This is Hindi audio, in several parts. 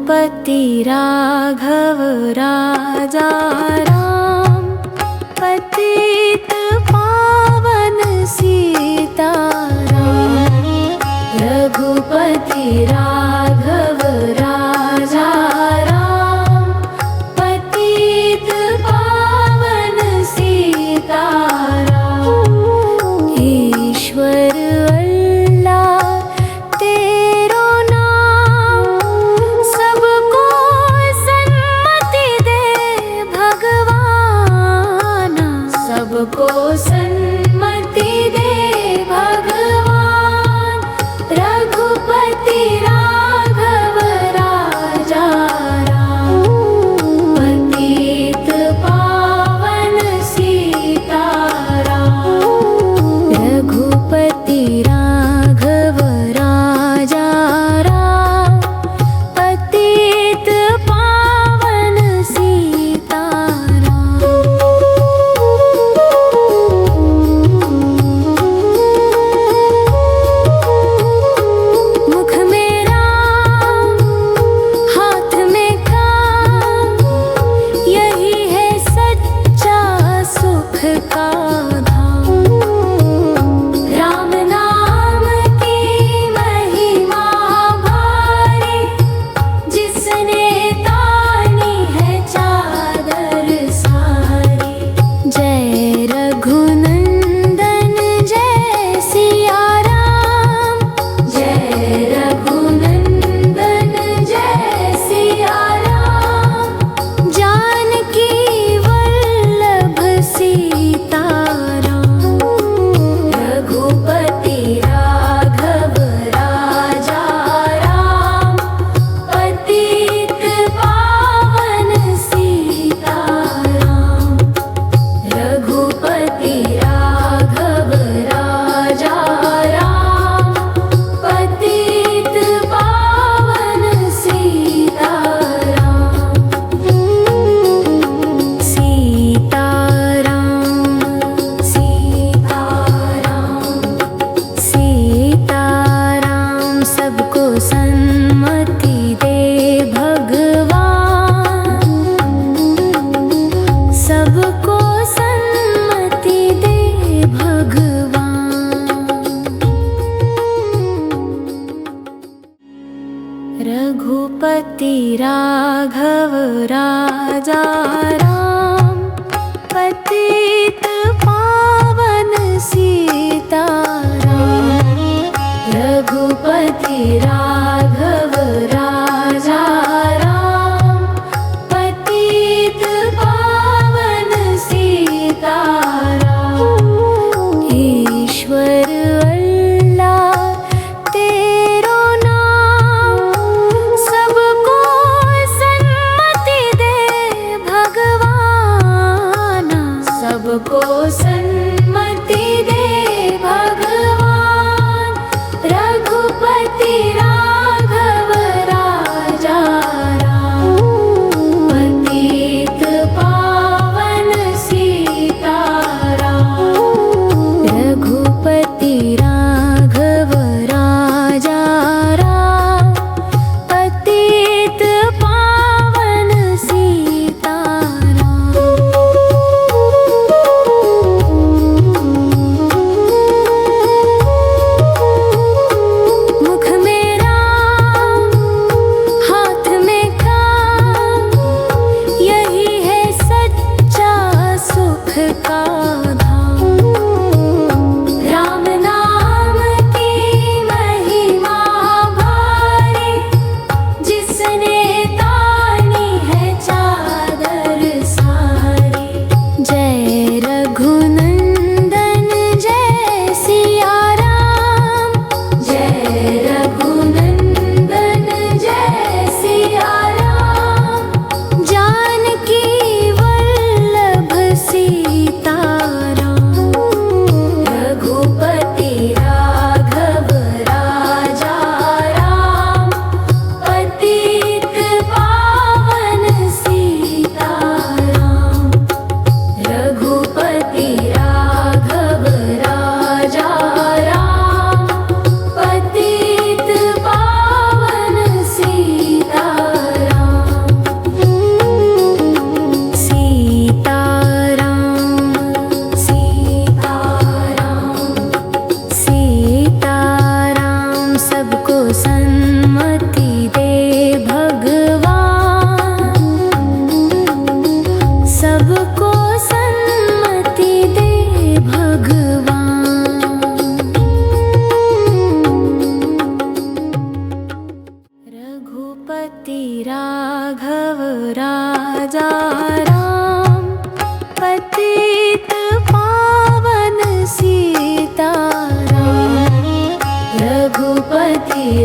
रघुपति राघव राजा राम, पतित पावन सीताराम। रघुपति राघव राजा राम, पतित पावन सीताराम। ईश्वर सबको सन्मति दे भगवान।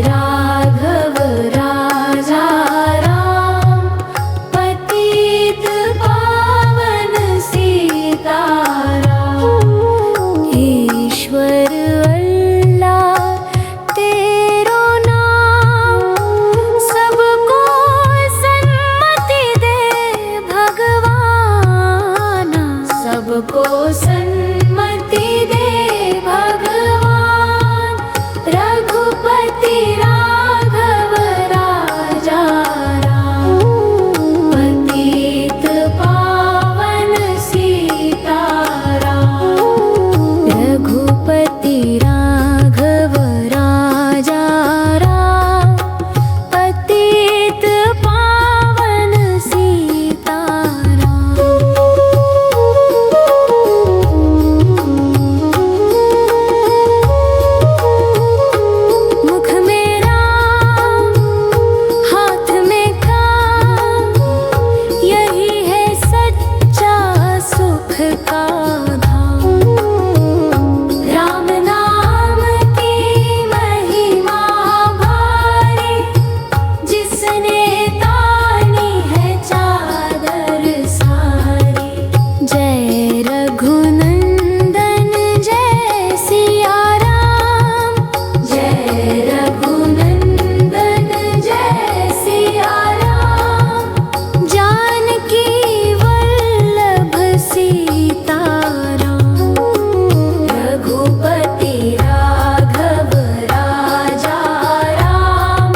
राघव राजा राम, पतित पावन सीताराम। ईश्वर अल्लाह तेरो नाम, सबको सन्मति दे भगवान, सबको सन्मति दे भगवान। रघुपति राघव राजा राम, पतित पावन सीताराम। रघुपति राघव राजा राम, पतित पावन सीताराम। मुख में राम, हाथ में काम, यही है सच्चा सुख का धाम। राम नाम की महिमा भारी, जिसने तानी है चादर सारी। जय रघुनंदन जय सिया राम, जय रघुनंदन जय सिया राम। जानकी वल्लभ सीताराम। रघुपति राघव राजा राम,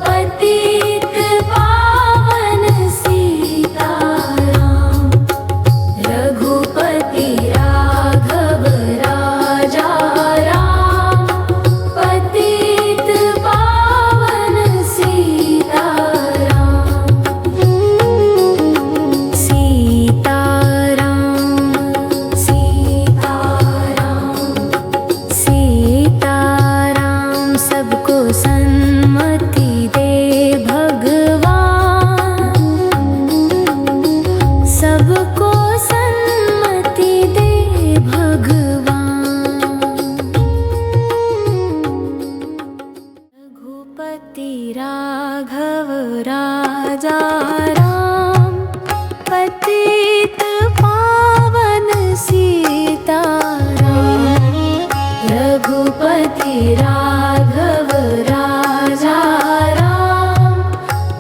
पतित पावन सीताराम। रघुपति राघव राजा राम, पतित पावन सीताराम। सीताराम सीताराम, सबको सन्मति दे भगवान, सबको सन्मति दे भगवान। रघुपति राघव राजा राम, पतित पावन सीताराम। रघुपति राघव राजा राम,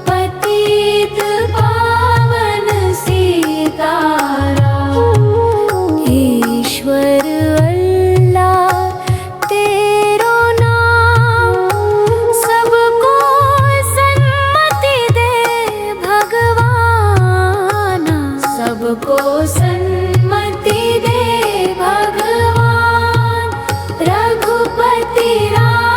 पतित पावन सीताराम। ईश्वर अल्लाह तेरो नाम, सबको सन्मति दे भगवान, सबको सन्मति दे भगवान। रघुपति राम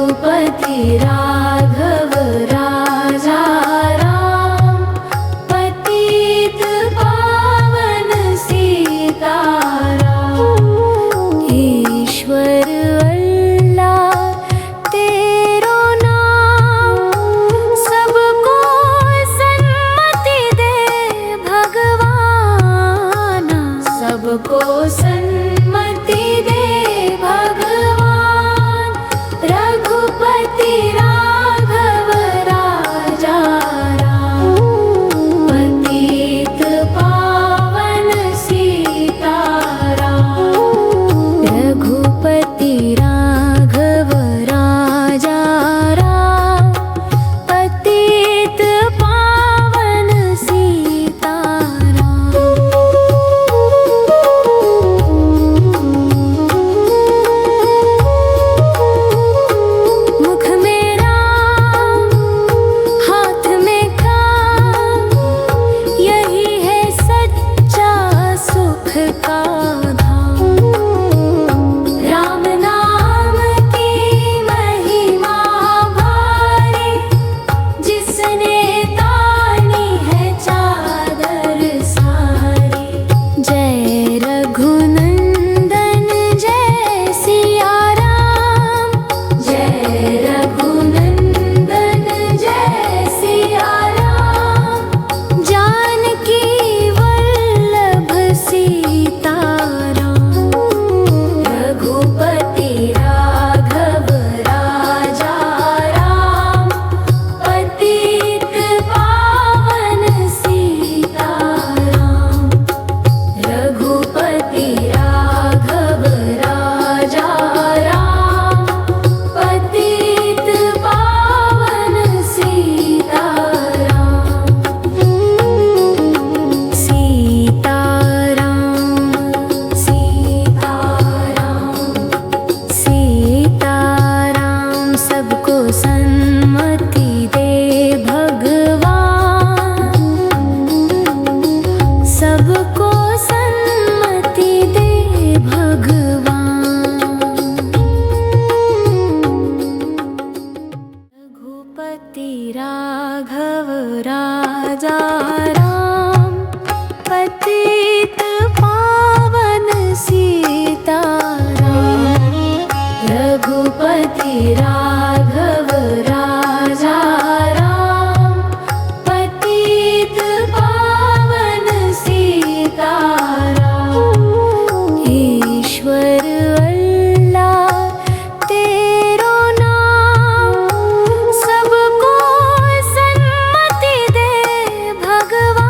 रघुपति राघव राजा राम, पतित पावन सीताराम। ईश्वर अल्लाह तेरो नाम, सबको सन्मति दे भगवान, सबको सन्मति दे भगवान। रघुपति राघव राजा राम, पतित पावन सीताराम। रघुपति राघव राजा राम, पतित पावन सीताराम। मुख में राम, हाथ में काम, यही है सच्चा सुख का धाम। राम नाम की महिमा भारी, जिसने तानी है चादर सारी। जय रघुनंदन जय सिया राम, जय रघुनंदन जय सिया राम। जानकी वल्लभ सीताराम। रघुपति राघव राजा राम, पतित पावन सीताराम। रघुपति राघव राजा राम, पतित पावन सीताराम। सीताराम सीताराम सीताराम, सबको सन्मति दे भगवान, सबको सन्मति दे भगवान। रघुपति राघव राजा राम, पतित पावन सीताराम। रघुपति राघव राजा राम, पतित पावन सीताराम। ईश्वर अल्लाह तेरो नाम, सबको सन्मति दे भगवान।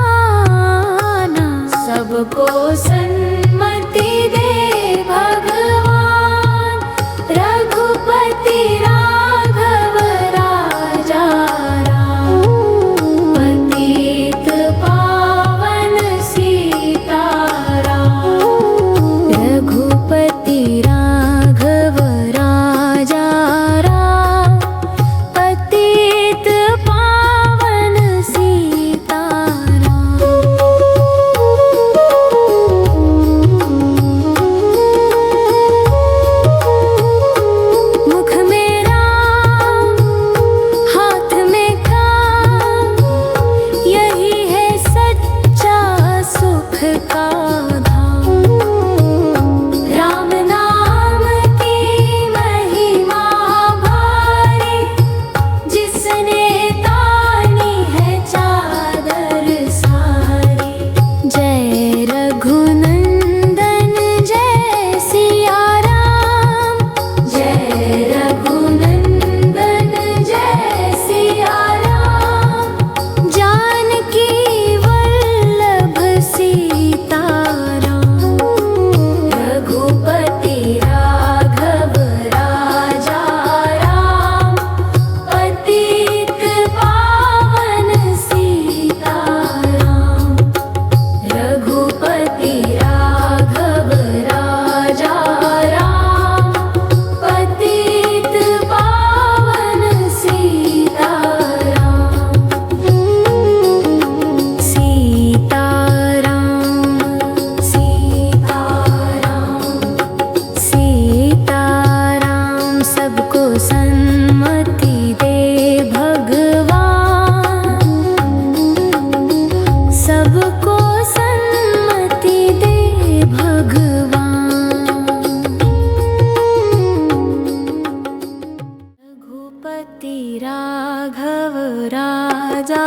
रघुपति राघव राजा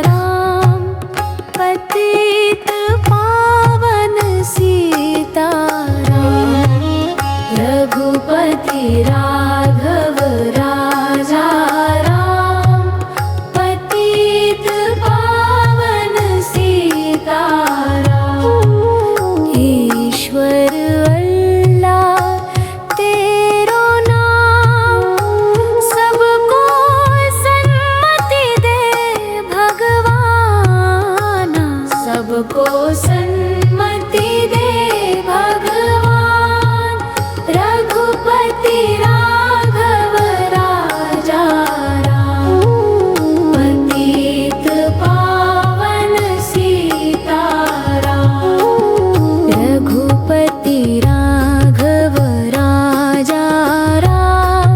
राम, पतित पावन सीताराम। रघुपति राघव राजा राम, पतित पावन सीताराम। ईश्वर अल्लाह तेरो नाम, सबको सन्मति दे भगवान, सबको सन्मति दे भगवान। रघुपति राघव राजा राम, पतित पावन सीताराम। रघुपति राघव राजा राम,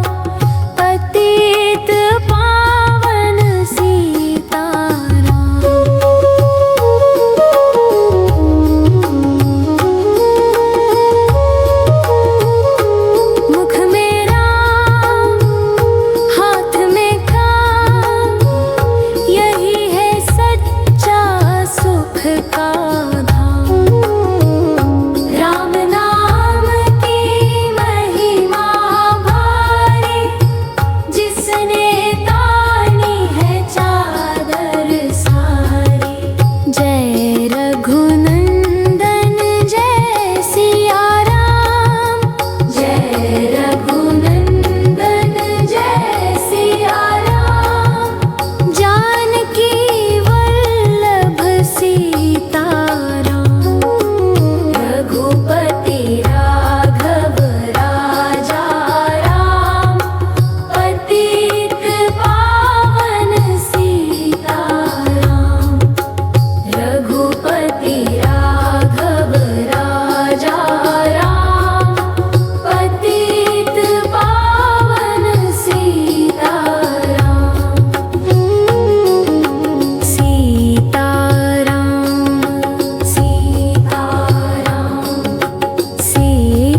पतित पावन सीताराम। मुख में राम, हाथ में काम, यही है सच्चा सुख का धाम। राम नाम की महिमा भारी, जिसने तानी है चादर सारी। जय रघुनंदन जय सिया राम, जय रघुनंदन जय सिया राम। जानकी वल्लभ सीताराम। रघुपति राघव राजा राम, पतित पावन सीताराम। रघुपति राघव राजा राम, पतित पावन सीताराम। सीताराम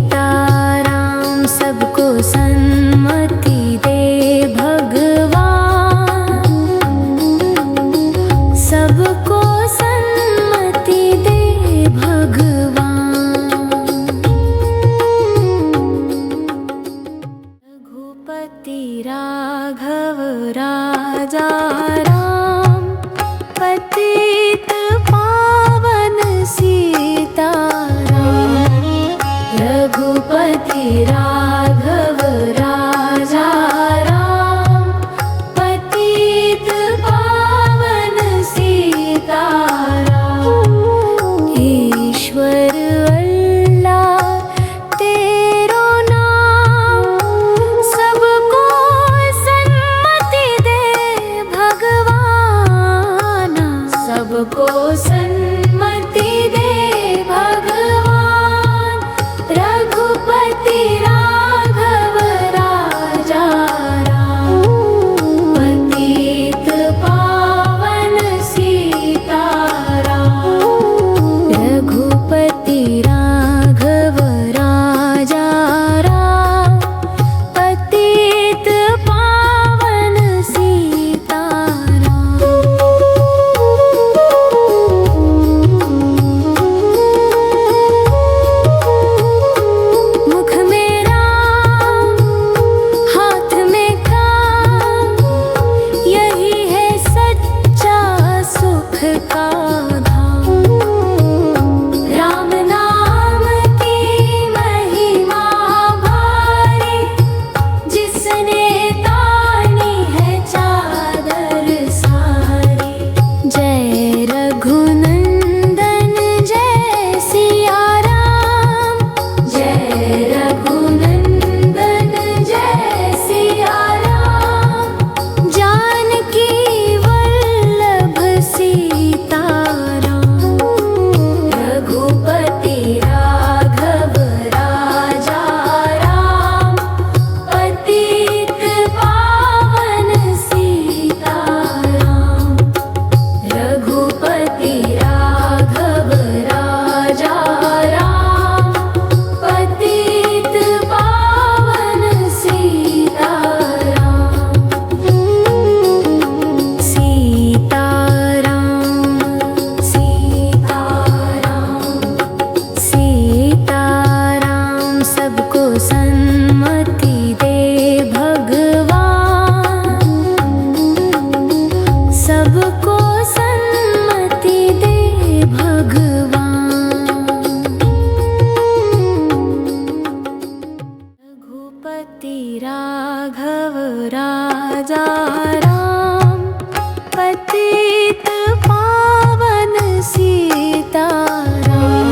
सीताराम, सबको सन्मति दे भगवान, सबको सन्मति दे भगवान। रघुपति राघव राजा राम, पतित पावन सीताराम। रघुपति राघव राजा राम, पतित पावन सीताराम। ईश्वर अल्लाह तेरो नाम, सबको सन्मति दे भगवान, राजा राम, पतित पावन सीताराम।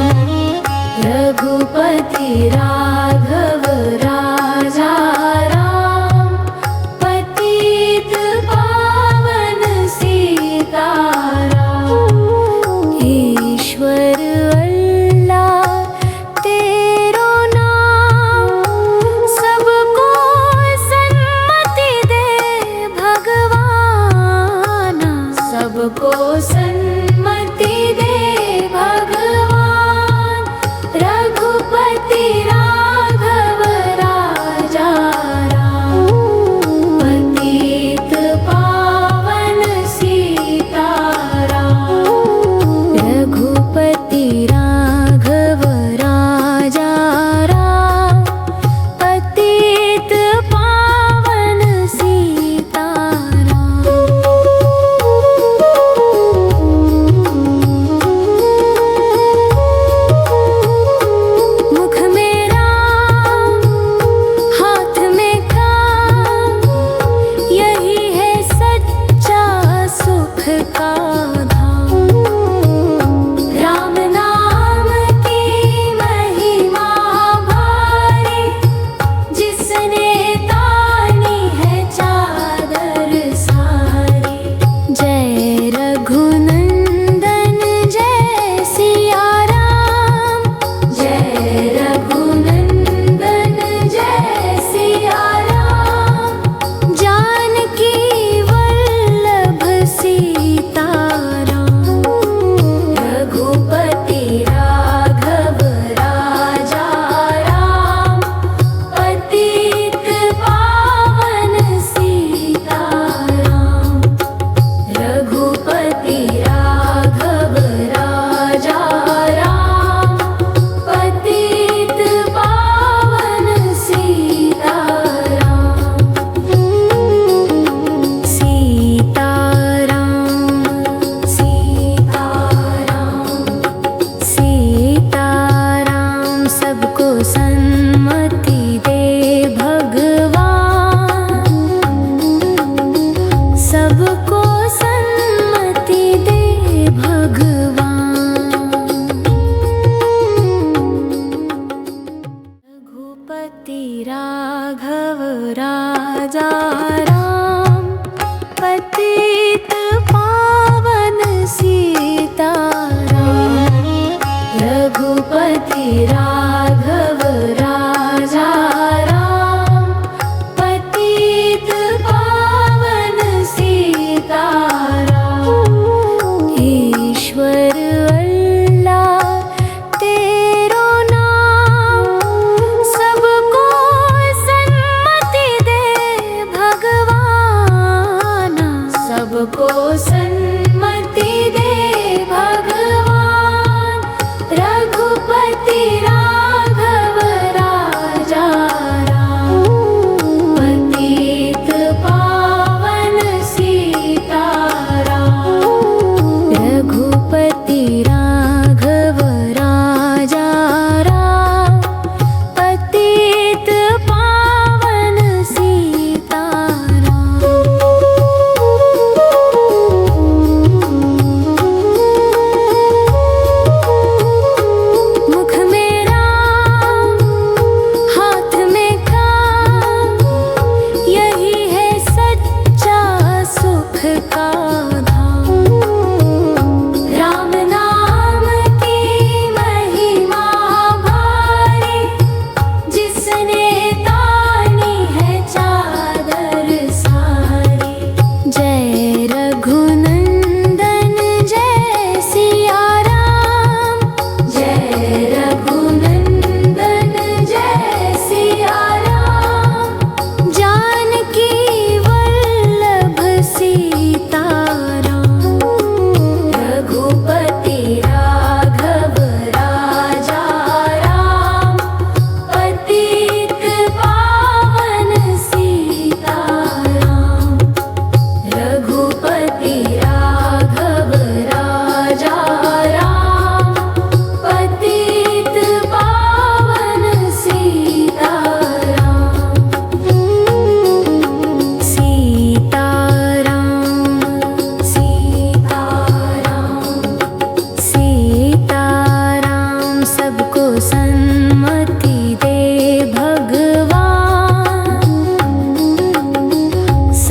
रघुपति राघव राजा राम, पतित पावन सीताराम। ईश्वर अल्लाह तेरो नाम, सबको सन्मति दे भगवान।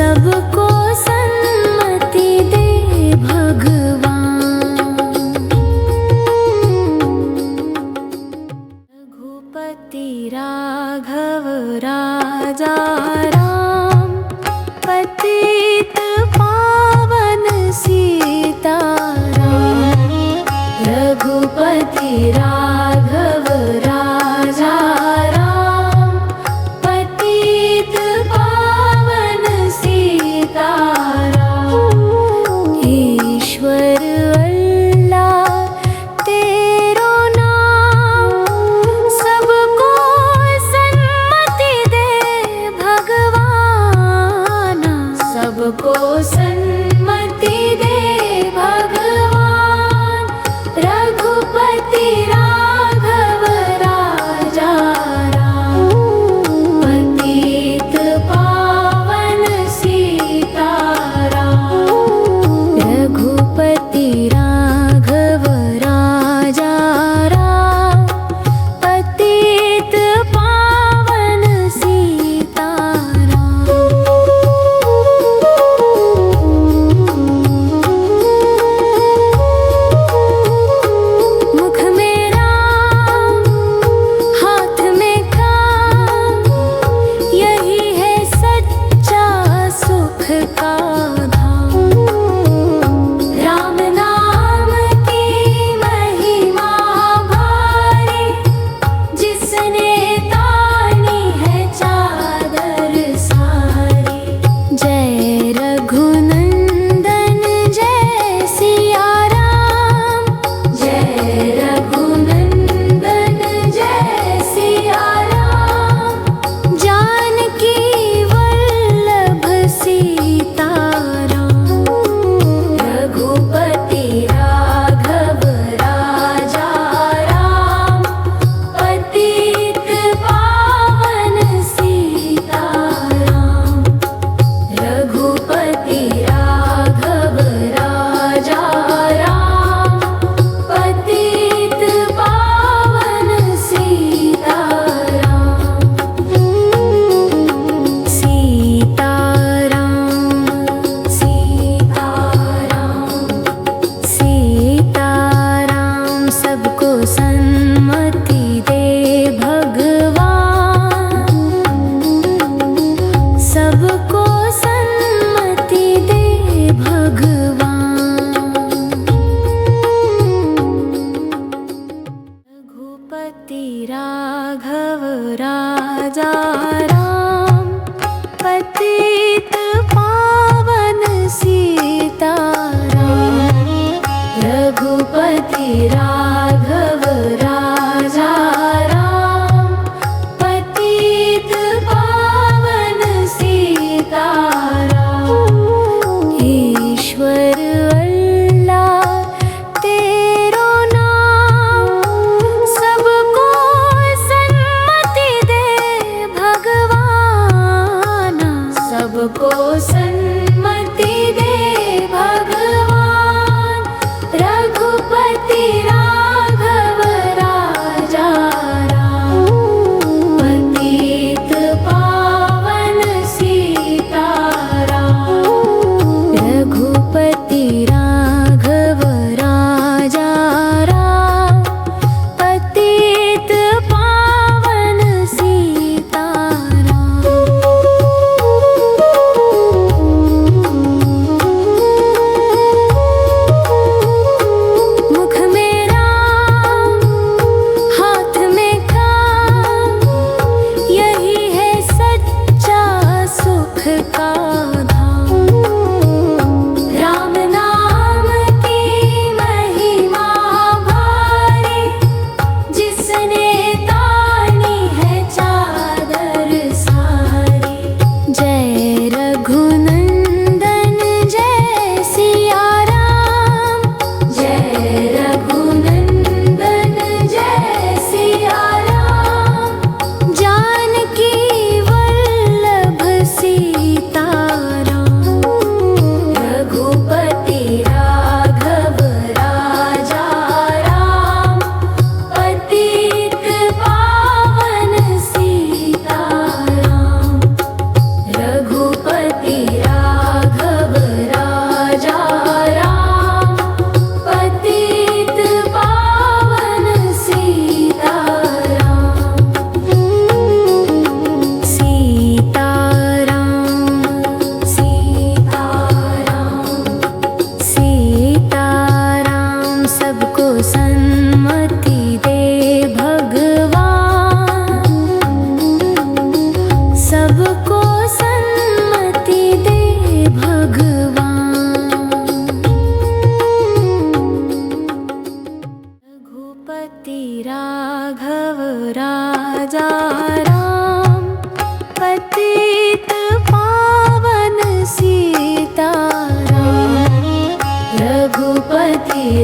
सबको सन्मति दे भगवान। रघुपति राघव राजा राम, पतित पावन सीताराम। रघुपति राघव राजा राम, पतित पावन सीताराम। ईश्वर अल्लाह तेरो नाम, सबको सन्मति दे भगवान। सबको सन्मति दे भगवान। रघुपति राघव राजा राम, पतित पावन सीताराम। रघुपति राघव राजा राम, पतित पावन सीताराम।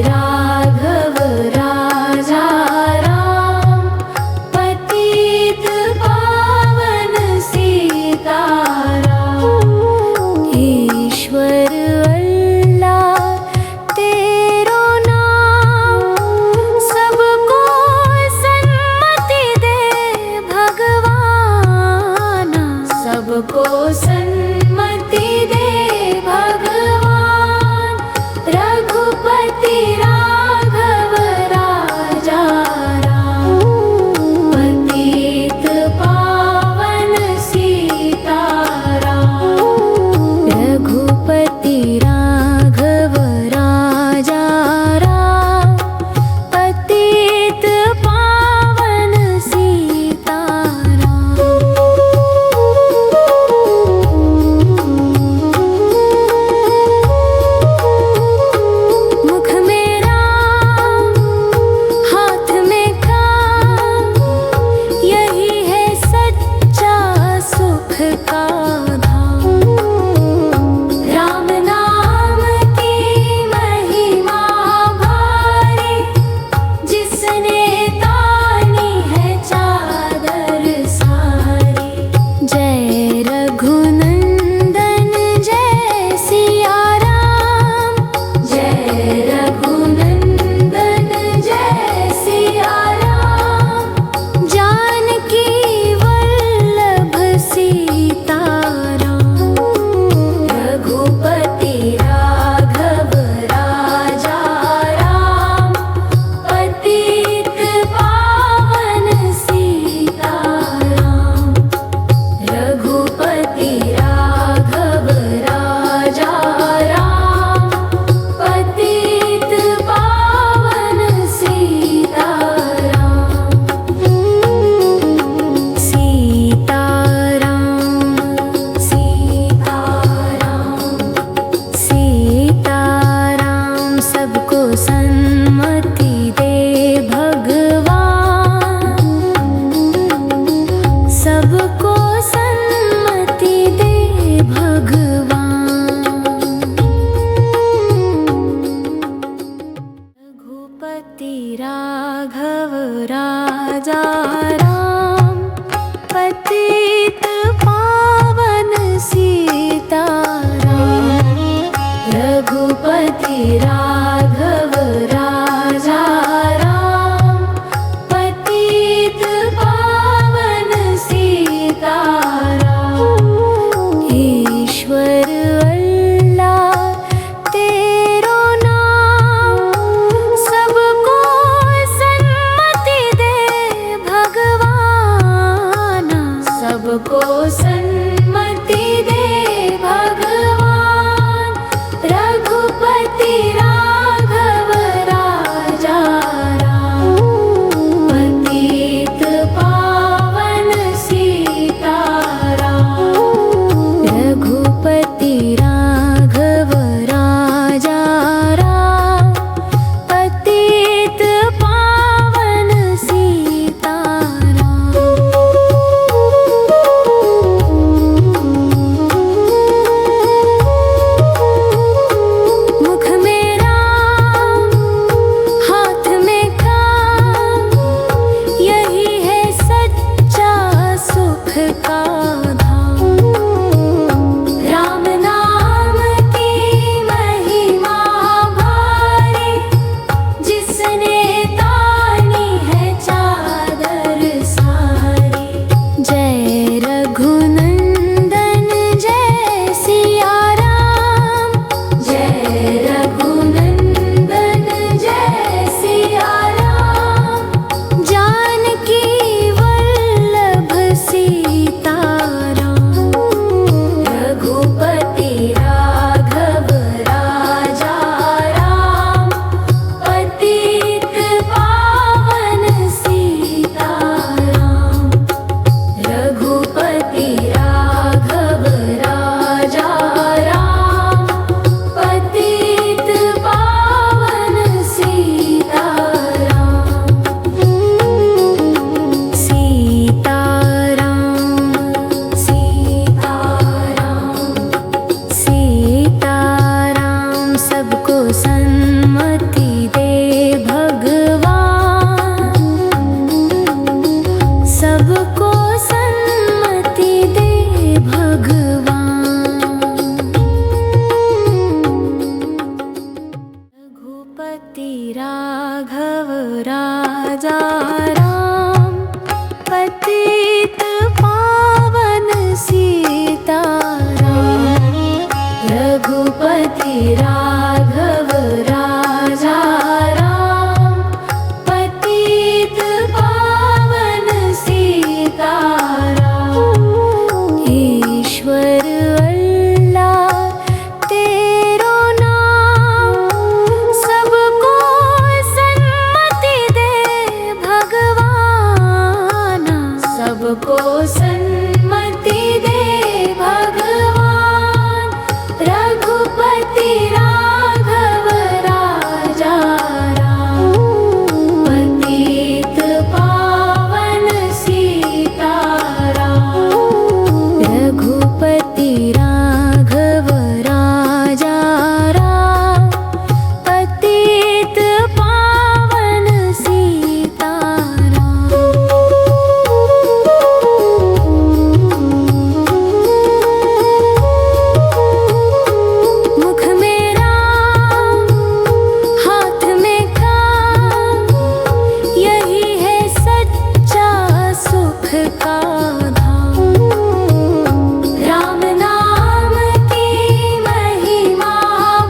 राघव राजा राम, पतित पावन सीताराम। ईश्वर अल्लाह तेरो नाम, सबको सन्मति दे भगवान, सबको सन्मति दे भगवान। रघुपति राघव राजा राम, पतित पावन सीताराम। रघुपति राघव राजा राम, पतित पावन सीताराम। मुख में राम, हाथ में काम, यही है सच्चा सुख का धाम। राम नाम की महिमा भारी, जिसने तानी है चादर सारी। जय रघुनंदन जय सिया राम, जय रघुनंदन जय सिया राम। जानकी वल्लभ सीताराम। रघुपति राघव राजा राम, पतित पावन सीताराम। रघुपति राघव राजा राम, पतित पावन सीताराम। सीताराम सीताराम, सबको सन्मति दे भगवान, सबको सन्मति दे भगवान। रघुपति राघव राजा राम, पतित पावन सीताराम। रघुपति राघव राजा राम, पतित पावन सीताराम। ईश्वर अल्लाह तेरो नाम, सबको सन्मति दे भगवान, सबको सन्मति दे भगवान। रघुपति राघव राजा राम, पतित पावन सीताराम। रघुपति राम राघव राजा राम, पतित पावन सीताराम। ईश्वर अल्लाह तेरो नाम, सबको सन्मति दे भगवान, सबको सन्मति दे भगवान। रघुपति राघव राजा राम, पतित पावन सीताराम। रघुपति राघव राजा राम, पतित पावन सीताराम। मुख में राम, हाथ में काम, यही है सच्चा सुख का धाम। राम नाम की महिमा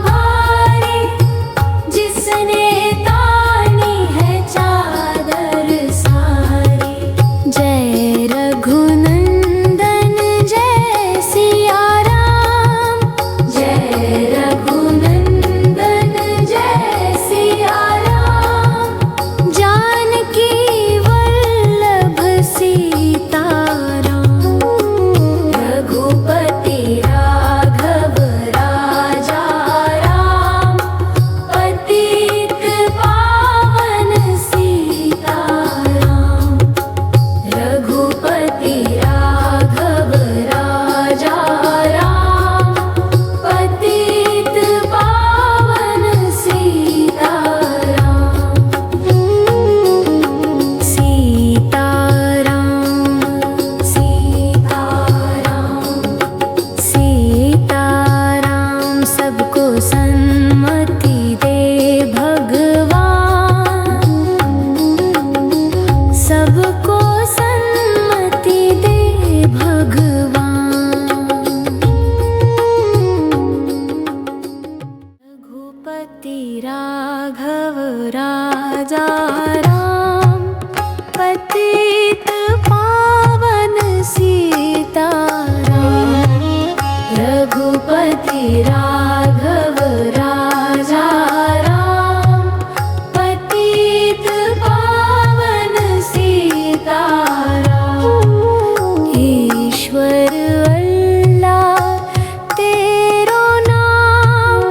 भारी, जिसने तानी है चादर सारी। जय रघुनंदन जय सिया राम, जय रघुनंदन जय सिया राम। जानकी वल्लभ सीताराम। रघुपति राघव राजा राम, पतित पावन सीताराम। रघुपति राघव राजा राम, पतित पावन सीताराम। सीताराम सीताराम, सबको सन्मति दे भगवान, सबको सन्मति दे भगवान। रघुपति राघव राजा राम, पतित पावन सीताराम। रघुपति राघव राजा राम, पतित पावन सीताराम। ईश्वर अल्लाह तेरो नाम,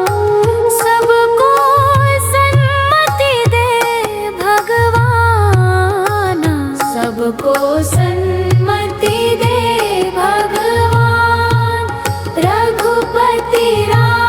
सबको सन्मति दे भगवान, सबको सन्मति दे भगवान। रघुपति राम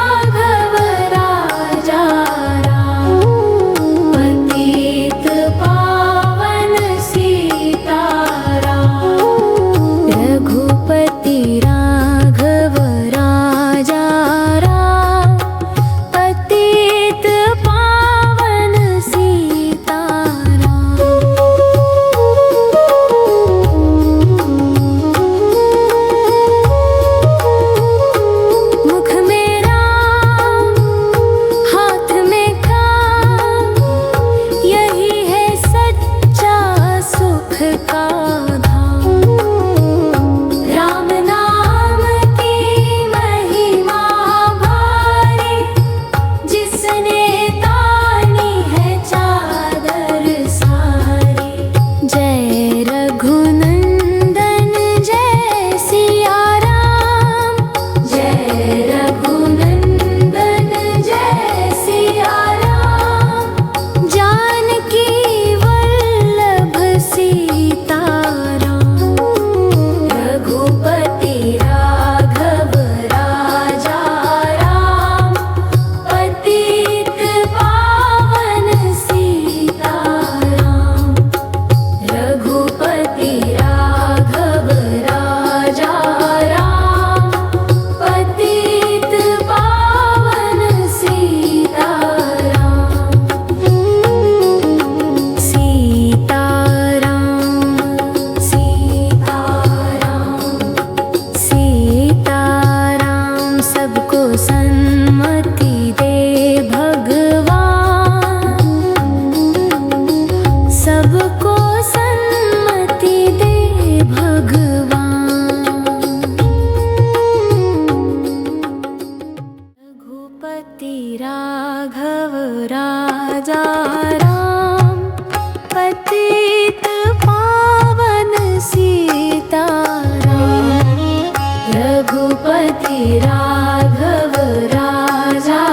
रघुपति राघव राजा राम, पतित पावन सीताराम। रघुपति राघव राजा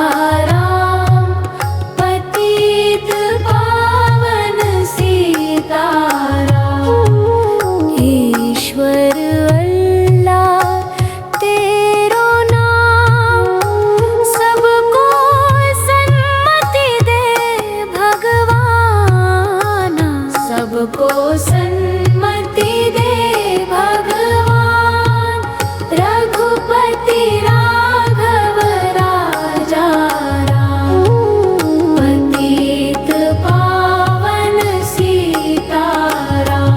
राम, पतित पावन सीताराम। ईश्वर अल्लाह तेरो नाम, सबको सन्मति दे भगवान, सबको सन्मति दे भगवान। रघुपति राघव राजा राम, पतित पावन सीताराम।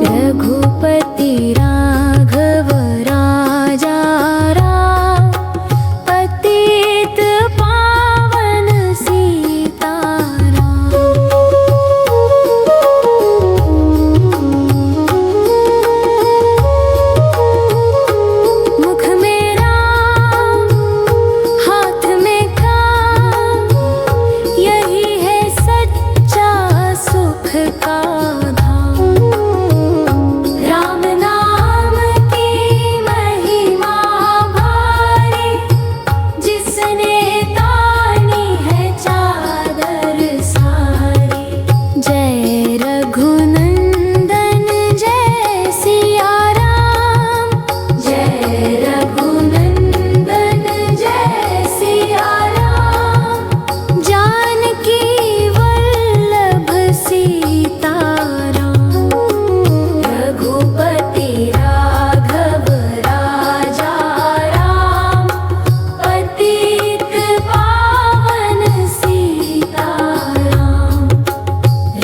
रघुपति राघव राजा राम, पतित पावन सीताराम। मुख में राम, हाथ में काम, यही है सच्चा सुख का धाम। राम नाम की महिमा भारी, जिसने तानी है चादर सारी। जय रघुनंदन जय सिया राम, जय रघुनंदन जय सिया राम। जानकी वल्लभ सीताराम। रघुपति राघव राजा राम, पतित पावन सीताराम।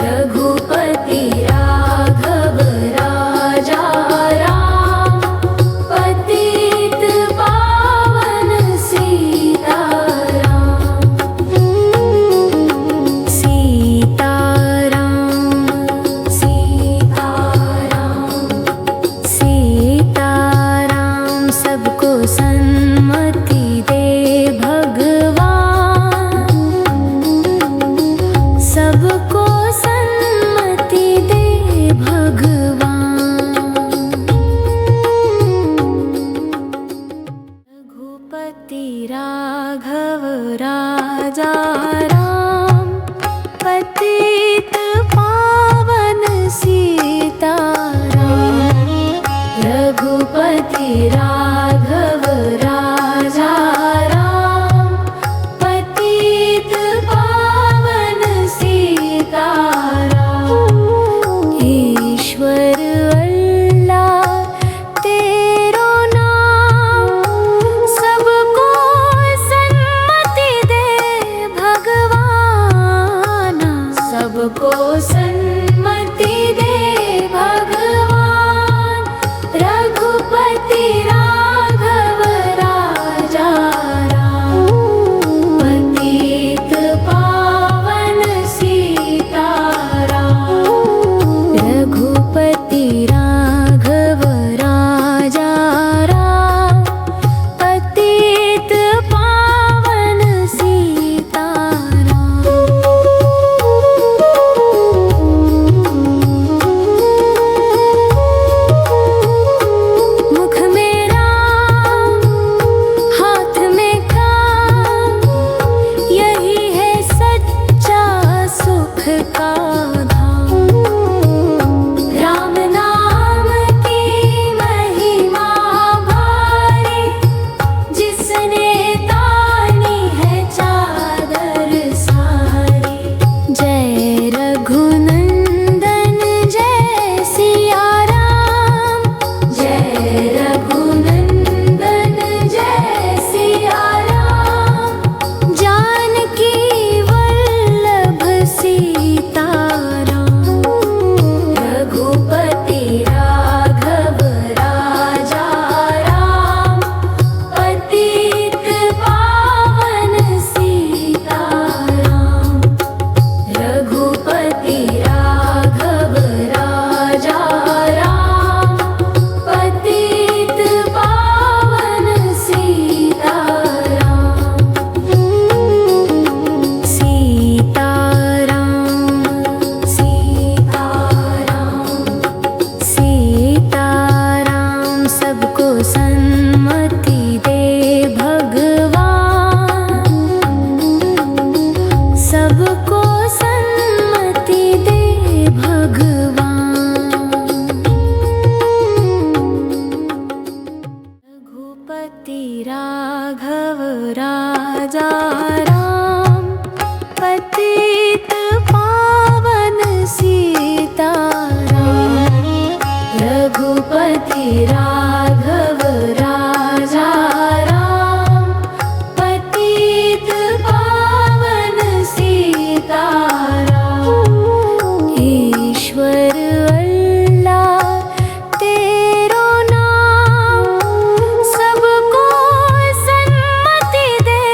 रघुपति राघव राजा राम, पतित पावन सीताराम। सीताराम सीताराम सीताराम, सबको सन्मति दे भगवान, सबको सन्मति दे भगवान। रघुपति राघव राजा राम, पतित पावन सीताराम। रघुपति राघव राजा राम, पतित पावन सीताराम। ईश्वर अल्लाह तेरो नाम, सबको सन्मति दे भगवान। राजा राम, पतित पावन सीताराम। रघुपति राघव राजा राम, पतित पावन सीताराम। ईश्वर अल्लाह तेरो नाम, सबको सन्मति दे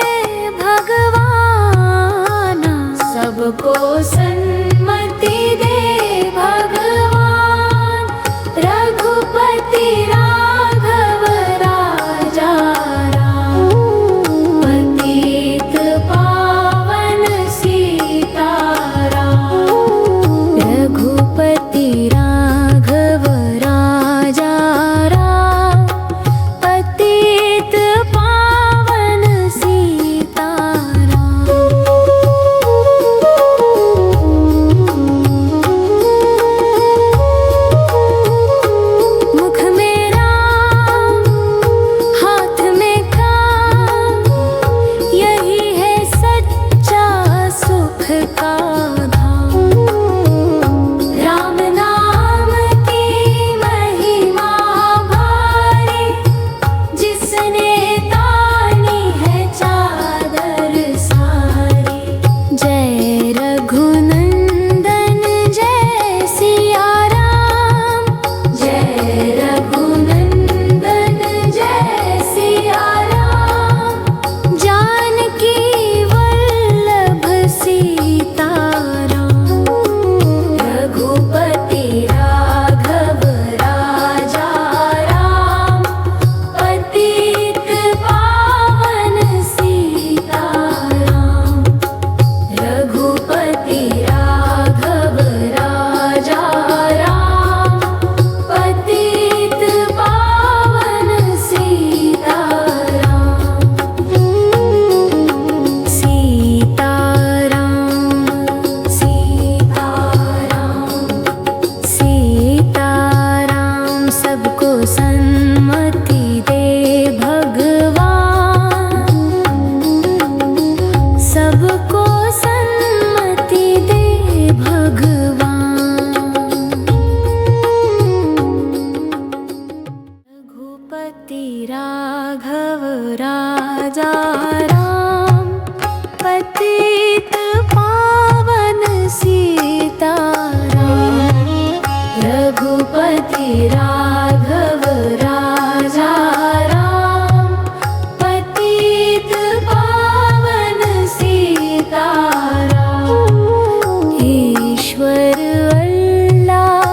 भगवान, सबको सन्मति दे भगवान। रघुपति राघव राजा राम, पतित पावन सीताराम। रघुपति राघव राजा राम, पतित पावन सीताराम। मुख में राम, हाथ में काम, यही है सच्चा सुख का धाम। राम नाम की महिमा भारी, जिसने तानी है चादर सारी। जय रघुनंदन जय सिया राम, जय रघुनंदन जय सिया राम। जानकी वल्लभ सीताराम। रघुपति राघव राजा राम, पतित पावन सीताराम। रघुपति राघव राजा राम, पतित पावन सीताराम। सीताराम सीताराम, सबको सन्मति दे भगवान, सबको सन्मति दे भगवान। रघुपति राघव राजा राम, पतित पावन सीताराम। रघुपति राघव राजा राम, पतित पावन सीताराम। ईश्वर अल्लाह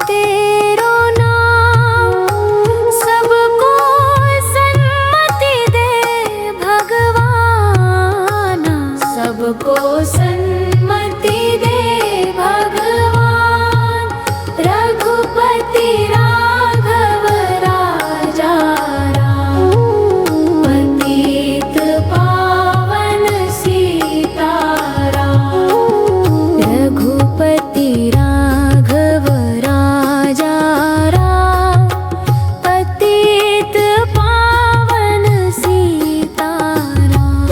तेरो नाम, सबको सन्मति दे भगवान, सबको सन्मति दे भगवान। रघुपति राघव राजा राम, पतित पावन सीताराम। रघुपति राघव राजा राम, पतित पावन सीताराम।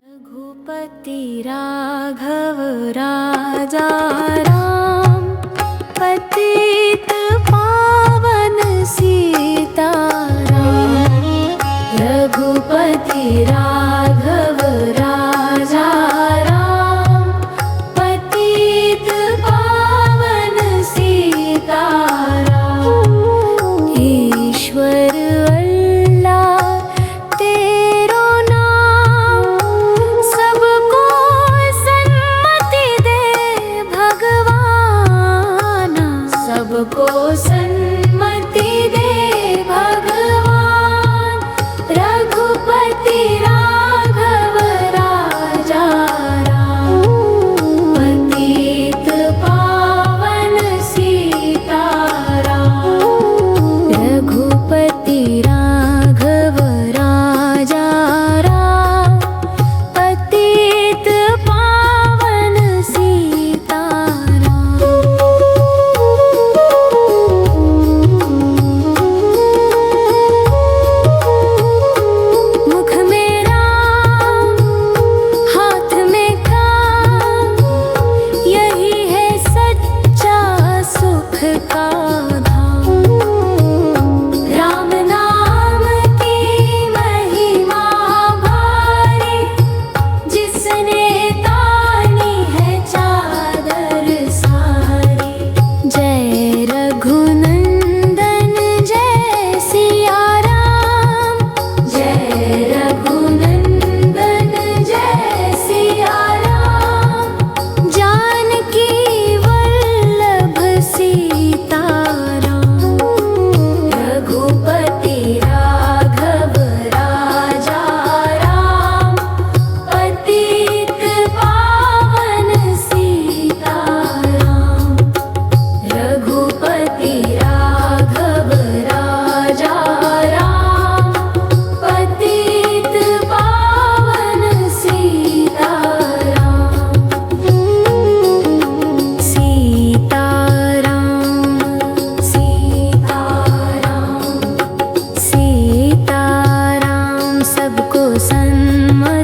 रघुपति राघव राजा राम, पतित पावन सीताराम। रघुपति राघव राजा राम, पतित पावन सीताराम। ईश्वर अल्लाह तेरो नाम, सबको सन्मति दे भगवान। सबको सन्मति दे भगवान। रघुपति राघव राजा राम, पतित पावन सीताराम। रघुपति राघव राजा राम, पतित पावन सीताराम। मुख में राम, हाथ में काम, यही है सच्चा सुख का धाम। राम नाम की महिमा भारी, जिसने तानी है चादर सारी। जय रघुनंदन जय सिया राम, जय रघुनंदन जय सिया राम। जानकी वल्लभ सीताराम। रघुपति राघव राजा राम, पतित पावन सीताराम। रघुपति राघव राजा राम, पतित पावन सीताराम। सीताराम सीताराम, सीताराम सबको सन्मति